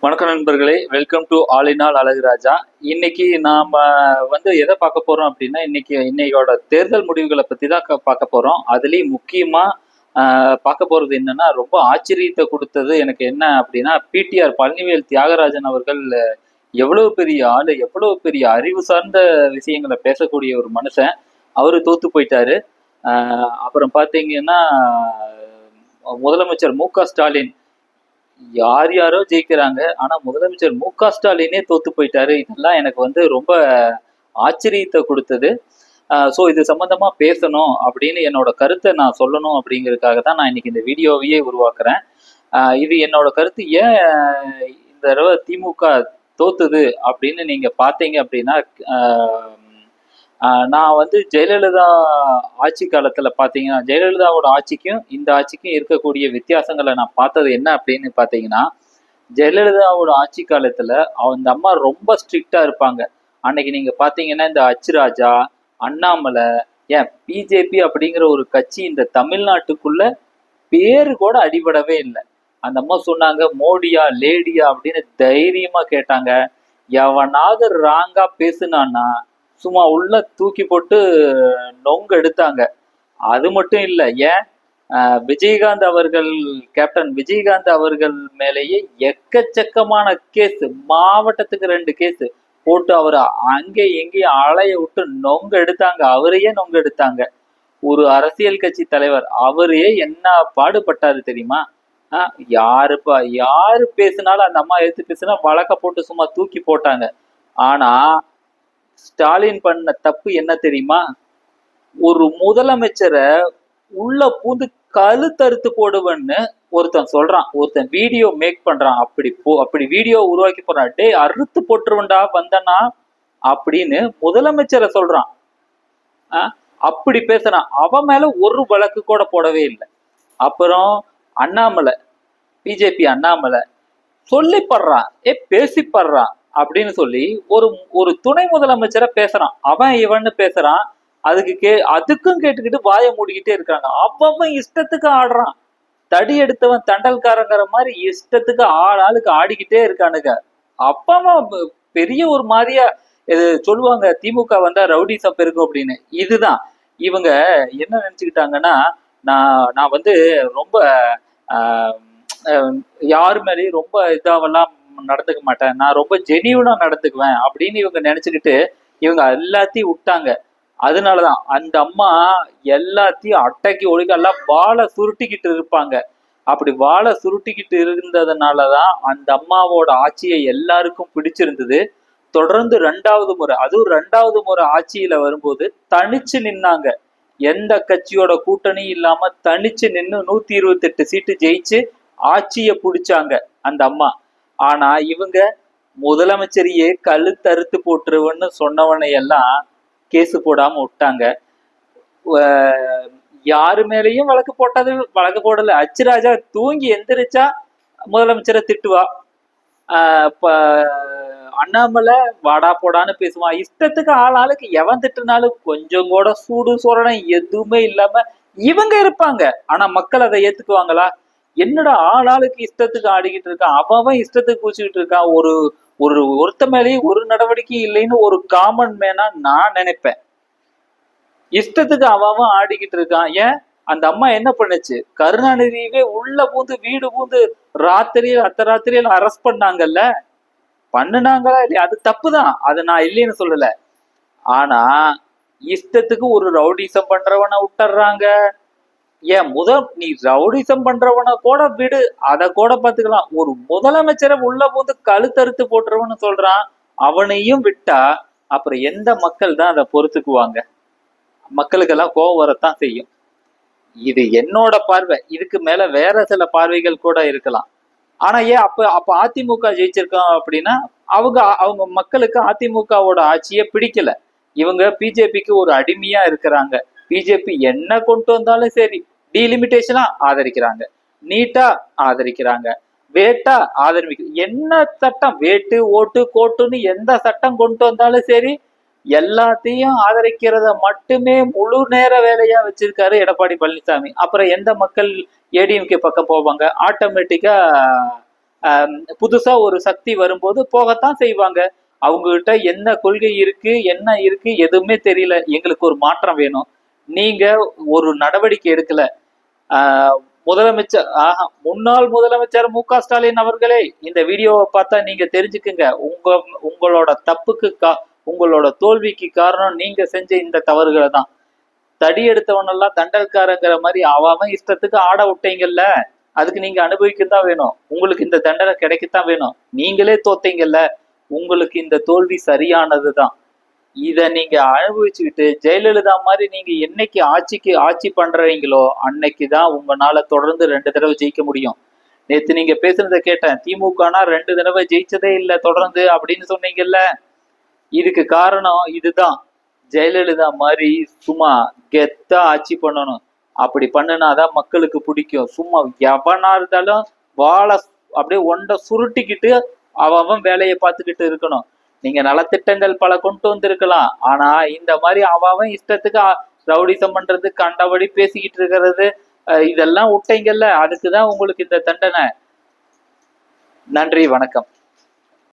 வணக்கம் நண்பர்களே, welcome to all in all Azhaguraja. இன்னைக்கு நாம எதை பார்க்க போறோம் அப்படின்னா, இன்னையோட தேர்தல் முடிவுகளை பத்தி தான் பார்க்க போறோம். அதுலயும் முக்கியமா பார்க்க போறது என்னன்னா, ரொம்ப ஆச்சரியத்தை கொடுத்தது எனக்கு என்ன அப்படின்னா, பிடிஆர் பழனிவேல் தியாகராஜன் அவர்கள் எவ்வளவு பெரிய ஆளு, எவ்வளவு பெரிய அறிவு சார்ந்த விஷயங்களை பேசக்கூடிய ஒரு மனுஷன். அவரு தோத்து போயிட்டாரு. அப்புறம் பார்த்தீங்கன்னா, முதலமைச்சர் மு.க.ஸ்டாலின் யார் யாரோ ஜெயிக்கிறாங்க, ஆனா முதலமைச்சர் மு.க.ஸ்டாலினே தோத்து போயிட்டாரு. இதெல்லாம் எனக்கு ரொம்ப ஆச்சரியத்தை கொடுத்தது. ஸோ இது சம்பந்தமா பேசணும் அப்படின்னு என்னோட கருத்தை நான் சொல்லணும் அப்படிங்கிறதுக்காக தான் நான் இன்னைக்கு இந்த வீடியோவையே உருவாக்குறேன். இது என்னோட கருத்து. ஏன் இந்த தடவை திமுக தோத்துது அப்படின்னு நீங்க பார்த்தீங்க அப்படின்னா, நான் ஜெயலலிதா ஆட்சி காலத்துல பாத்தீங்கன்னா, ஜெயலலிதாவோட ஆட்சிக்கும் இந்த ஆட்சிக்கும் இருக்கக்கூடிய வித்தியாசங்களை நான் பார்த்தது என்ன அப்படின்னு பாத்தீங்கன்னா, ஜெயலலிதாவோட ஆட்சி காலத்துல அந்த அம்மா ரொம்ப ஸ்ட்ரிக்டா இருப்பாங்க. அன்னைக்கு நீங்க பாத்தீங்கன்னா, இந்த அச்சுராஜா, அண்ணாமலை, ஏன் பிஜேபி அப்படிங்கிற ஒரு கட்சி இந்த தமிழ்நாட்டுக்குள்ள பேரு கூட அடிபடவே இல்லை. அந்த அம்மா சொன்னாங்க, மோடியா லேடியா அப்படின்னு தைரியமா கேட்டாங்க. எவனாவது ராங்கா பேசுனான்னா சும்மா உள்ள தூக்கி போட்டு நொங்கு எடுத்தாங்க. அது மட்டும் இல்லை, ஏன் விஜயகாந்த் அவர்கள், கேப்டன் விஜயகாந்த் அவர்கள் மேலேயே எக்கச்சக்கமான கேஸ், மாவட்டத்துக்கு 2 கேஸ் போட்டு அவரை அங்கே எங்கேயும் அலைய விட்டு நொங்கு எடுத்தாங்க. அவரையே நொங்கு எடுத்தாங்க. ஒரு அரசியல் கட்சி தலைவர் அவரே என்ன பாடுபட்டாரு தெரியுமா? யாரு பேசினாலும் அந்த அம்மா எடுத்து பேசினா வழக்க போட்டு சும்மா தூக்கி போட்டாங்க. ஆனா ஸ்டாலின் பண்ண தப்பு என்ன தெரியுமா? ஒரு முதலமைச்சரை உள்ள பூந்து கழுத்தறுத்து போடுவேன்னு ஒருத்தன் சொல்றான், ஒருத்தன் வீடியோ மேக் பண்றான். அப்படி வீடியோ உருவாக்கி போறான். டே அறுத்து போட்டுருவண்டா வந்தனா அப்படின்னு முதலமைச்சரை சொல்றான். அப்படி பேசுறான். அவன் மேல ஒரு வழக்கு கூட போடவே இல்லை. அப்புறம் அண்ணாமலை, பிஜேபி அண்ணாமலை சொல்லிப்படுறான், பேசிப்படுறான் அப்படின்னு சொல்லி ஒரு துணை முதலமைச்சரை பேசுறான். அவன் இவன்னு பேசுறான். அதுக்கும் கேட்டுக்கிட்டு வாயை மூடிக்கிட்டே இருக்காங்க. அவன் இஷ்டத்துக்கு ஆடுறான். தடி எடுத்தவன் தண்டல்காரங்கிற மாதிரி இஷ்டத்துக்கு ஆளுக்கு ஆடிக்கிட்டே இருக்கானுங்க. அப்பவும் பெரிய ஒரு மாதிரியா சொல்லுவாங்க, திமுக வந்தா ரவுடிசம் பெருக்கும் அப்படின்னு. இதுதான் இவங்க என்ன நினைச்சுக்கிட்டாங்கன்னா, நான் ரொம்ப யாரு மேலேயும் ரொம்ப இதாவெல்லாம் நடந்துக்க மாட்டேன், நான் ரொம்ப ஜெனியூனா நடந்துக்குவேன் அப்படின்னு இவங்க நினைச்சுக்கிட்டு இவங்க எல்லாத்தையும் விட்டாங்க. அதனாலதான் அந்த அம்மா எல்லாத்தையும் அட்டைக்கு ஒழுங்க எல்லாம் வாழை சுருட்டிக்கிட்டு இருப்பாங்க. அப்படி வாழை சுருட்டிக்கிட்டு இருந்ததுனாலதான் அந்த அம்மாவோட ஆட்சியை எல்லாருக்கும் பிடிச்சிருந்தது. தொடர்ந்து 2வது முறை, அதுவும் 2வது முறை ஆட்சியில வரும்போது தனிச்சு நின்னாங்க. எந்த கட்சியோட கூட்டணியும் இல்லாம தனிச்சு நின்று 128 சீட்டு ஜெயிச்சு ஆட்சியை பிடிச்சாங்க அந்த அம்மா. ஆனா இவங்க முதலமைச்சரையே கழுத்தறுத்து போட்டுருவன்னு சொன்னவனை எல்லாம் கேஸ் போடாம விட்டாங்க. யாரு மேலேயும் வழக்கு போடல. அச்சுராஜா தூங்கி எந்திரிச்சா முதலமைச்சரை திட்டுவா. அண்ணாமலை வாடா போடான்னு பேசுவான். இஷ்டத்துக்கு ஆளுக்கு எவன் திட்டுனாலும் கொஞ்சம் கூட சூடு சோரணம் எதுவுமே இல்லாம இவங்க இருப்பாங்க. ஆனா மக்கள் அதை ஏத்துக்குவாங்களா? என்னடா ஆளுக்கு இஷ்டத்துக்கு ஆடிக்கிட்டு இருக்கான், அவன் இஷ்டத்துக்கு பூச்சிக்கிட்டு இருக்கான், ஒருத்த மேலேயும் ஒரு நடவடிக்கை இல்லைன்னு ஒரு காமன் மேனா நான் நினைப்பேன். இஷ்டத்துக்கு அவன் ஆடிக்கிட்டு இருக்கான். ஏன் அந்த அம்மா என்ன பண்ணுச்சு? கருணாநிதியவே உள்ள பூந்து வீடு பூந்து ராத்திரியில அரெஸ்ட் பண்ணாங்கல்ல. பண்ணுனாங்களா இல்லையா? அது தப்புதான், அது நான் இல்லைன்னு சொல்லல. ஆனா இஷ்டத்துக்கு ஒரு ரவுடிசம் பண்றவனை விட்டுறாங்க. ஏன் நீ ரவுடிசம் பண்றவனை கூட விடு, அதை கூட பாத்துக்கலாம். ஒரு முதலமைச்சரை உள்ள போது கழுத்தறுத்து போட்டுருவன்னு சொல்றான், அவனையும் விட்டா அப்புறம் எந்த மக்கள் தான் அதை பொறுத்துக்குவாங்க? மக்களுக்கெல்லாம் கோபம் வரத்தான் செய்யும். இது என்னோட பார்வை. இதுக்கு மேல வேற சில பார்வைகள் கூட இருக்கலாம். ஆனா ஏன் அப்ப அதிமுக ஜெயிச்சிருக்கோம் அப்படின்னா, அவங்க மக்களுக்கு அதிமுகவோட ஆட்சியை பிடிக்கல. இவங்க பிஜேபிக்கு ஒரு அடிமையா இருக்கிறாங்க. பிஜேபி என்ன கொண்டு வந்தாலும் சரி, டீலிமிட்டேஷனா ஆதரிக்கிறாங்க, நீட்டா ஆதரிக்கிறாங்க, வேட்டா என்ன சட்டம், வேட்டு ஓட்டு கோட்டுன்னு எந்த சட்டம் கொண்டு வந்தாலும் சரி எல்லாத்தையும் ஆதரிக்கிறத மட்டுமே முழு நேர வேலையா வச்சிருக்காரு எடப்பாடி பழனிசாமி. அப்புறம் எந்த மக்கள் ஏடிஎம்கே பக்கம் போவாங்க? ஆட்டோமேட்டிக்கா புதுசா ஒரு சக்தி வரும்போது போகத்தான் செய்வாங்க. அவங்க கிட்ட என்ன கொள்கை இருக்கு, என்ன இருக்கு எதுவுமே தெரியல. எங்களுக்கு ஒரு மாற்றம் வேணும். நீங்க ஒரு நடவடிக்கை எடுக்கல. ஆஹ் முதலமைச்சர் முன்னாள் முதலமைச்சர் மு.க. ஸ்டாலின் அவர்களே, இந்த வீடியோவை பார்த்தா நீங்க தெரிஞ்சுக்குங்க. உங்களோட தப்புக்கு உங்களோட தோல்விக்கு காரணம் நீங்க செஞ்ச இந்த தவறுகளை தான். தடி எடுத்தவனெல்லாம் தண்டல்காரங்கிற மாதிரி அவன் இஷ்டத்துக்கு ஆட விட்டீங்கல்ல, அதுக்கு நீங்க அனுபவிக்கத்தான் வேணும். உங்களுக்கு இந்த தண்டனை கிடைக்கத்தான் வேணும். நீங்களே தோத்தீங்கல்ல, உங்களுக்கு இந்த தோல்வி சரியானதுதான். இத நீங்க அனுபவிச்சுக்கிட்டு ஜெயலலிதா மாதிரி நீங்க என்னைக்கு ஆட்சி பண்றீங்களோ அன்னைக்குதான் உங்களால தொடர்ந்து 2 தடவை ஜெயிக்க முடியும். நேத்து நீங்க பேசுனதை கேட்டேன். திமுகனா 2 தடவை ஜெயிச்சதே இல்லை தொடர்ந்து அப்படின்னு சொன்னீங்கல்ல. இதுக்கு காரணம் இதுதான். ஜெயலலிதா மாதிரி சும்மா கெத்தா ஆட்சி பண்ணணும். அப்படி பண்ணுனாதான் மக்களுக்கு பிடிக்கும். சும்மா எவனா இருந்தாலும் வாழை அப்படியே ஒண்ட சுருட்டிக்கிட்டு அவன் வேலையை பார்த்துக்கிட்டு இருக்கணும். நீங்க நலத்திட்டங்கள் பல கொண்டு வந்திருக்கலாம். ஆனா இந்த மாதிரி அவன் இஷ்டத்துக்கு ரவுடிசம் பண்றது, கண்டபடி பேசிக்கிட்டு இருக்கிறது, இதெல்லாம் விட்டீங்கல்ல, அதுக்குதான் உங்களுக்கு இந்த தண்டனை. நன்றி, வணக்கம்.